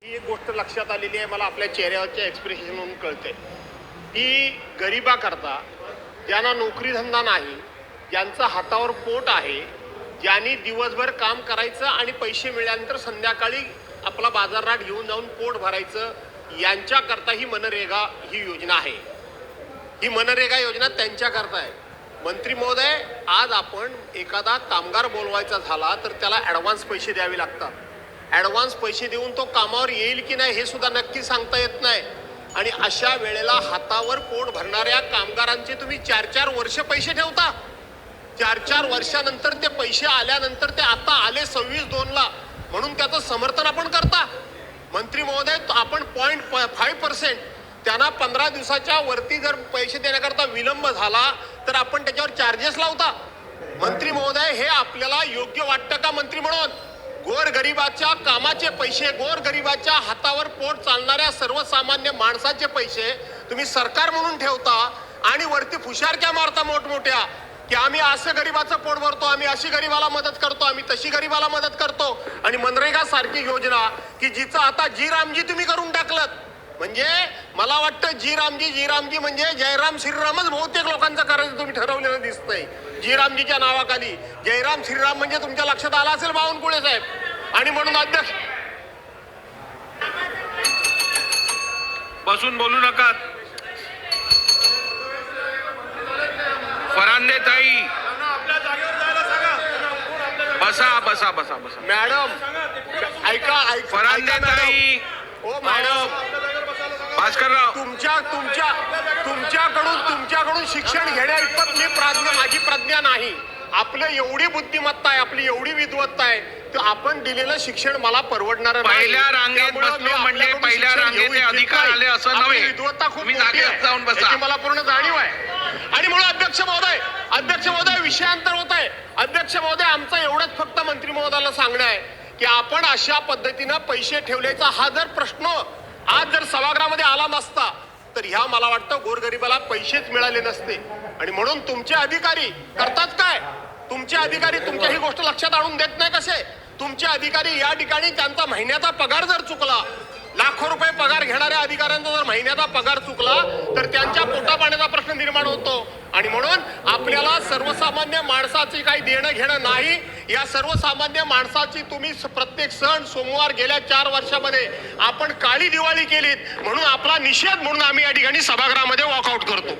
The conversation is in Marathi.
ही एक गोष्ट लक्षात आलेली आहे, मला आपल्या चेहऱ्यावरच्या एक्सप्रेशनवरून कळते की गरिबाकरता ज्यांना नोकरी धंदा नाही, ज्यांचं हातावर पोट आहे, ज्यांनी दिवसभर काम करायचं आणि पैसे मिळाल्यानंतर संध्याकाळी आपला बाजारराट घेऊन जाऊन पोट भरायचं, यांच्याकरता ही मनरेगा ही योजना आहे. ही मनरेगा योजना त्यांच्याकरता आहे. मंत्री महोदय, आज आपण एखादा कामगार बोलवायचा झाला तर त्याला ॲडव्हान्स पैसे द्यावे लागतात. ॲडव्हान्स पैसे देऊन तो कामावर येईल की नाही हे सुद्धा नक्की सांगता येत नाही. आणि अशा वेळेला हातावर पोट भरणाऱ्या कामगारांचे तुम्ही 4-4 वर्ष पैसे ठेवता. 4-4 वर्षानंतर ते पैसे आल्यानंतर ते आता आले 26/2ला म्हणून त्याचं समर्थन आपण करता. मंत्री महोदय, आपण 0.5% त्यांना 15 दिवसाच्या वरती जर पैसे देण्याकरता विलंब झाला तर आपण त्याच्यावर चार्जेस लावता. मंत्री महोदय, हे आपल्याला योग्य वाटतं का? मंत्री म्हणून गोरगरिबाच्या कामाचे पैसे, गोरगरिबाच्या हातावर पोट चालणाऱ्या सर्वसामान्य माणसाचे पैसे तुम्ही सरकार म्हणून ठेवता आणि वरती फुशारक्या मारता मोठमोठ्या की आम्ही असं गरीबाचं पोट भरतो, आम्ही अशी गरीबाला मदत करतो, आम्ही तशी गरीबाला मदत करतो. आणि मनरेगा सारखी योजना की जिचं आता जी रामजी तुम्ही करून टाकलं. म्हणजे मला वाटतं जी रामजी म्हणजे जयराम श्रीरामच बहुतेक लोकांचं करायचं तुम्ही ठरवलेलं दिसतंय. जी रामजीच्या नावाखाली जयराम श्रीराम म्हणजे तुमच्या लक्षात आला असेल बावनकुळे साहेब. आणि म्हणून अध्यक्ष, बसून बोलू नका. फरांदे ताई, बसा बसा बसा बसा. मॅडम ऐका फरांदे ताई, ओ मॅडम, भास्करराव, तुमच्याकडून शिक्षण घेण्या इतपत माझी प्रज्ञा नाही. आपलं एवढी बुद्धिमत्ता आहे, आपली एवढी विद्वत्ता आहे, तर आपण दिलेलं शिक्षण मला परवडणार नाही. पहिल्या रांगेत बसलो म्हणजे पहिल्या रांगेचे अधिकार आले असं नव्हे. विद्वत्ता खूप तुम्ही जागेत जाऊन बसा. मला पूर्ण जाणीव आहे. आणि म्हणून अध्यक्ष महोदय विषयांतर होत आहे. अध्यक्ष महोदय, आमचं एवढंच फक्त मंत्री महोदयाला सांगणं आहे की आपण अशा पद्धतीनं पैसे ठेवल्याचा हा जर प्रश्न आज जर सभागृहामध्ये आला नसता तर ह्या मला वाटतं गोरगरिबाला पैसेच मिळाले नसते. आणि म्हणून तुमचे अधिकारी करतात काय? तुमचे अधिकारी तुमच्या ही गोष्ट लक्षात आणून देत नाही कसे? तुमचे अधिकारी या ठिकाणी त्यांचा महिन्याचा पगार जर चुकला, लाखो रुपये पगार घेणाऱ्या अधिकाऱ्यांचा जर महिन्याचा पगार चुकला तर त्यांच्या पोटापाण्याचा प्रश्न निर्माण होतो. आणि म्हणून आपल्याला सर्वसामान्य माणसाची काही देणं घेणं नाही. या सर्वसामान्य माणसाची तुम्ही प्रत्येक सण सोमवार गेल्या 4 वर्षामध्ये आपण काळी दिवाळी केलीत. म्हणून आपला निषेध म्हणून आम्ही या ठिकाणी सभागृहामध्ये वॉकआउट करतो.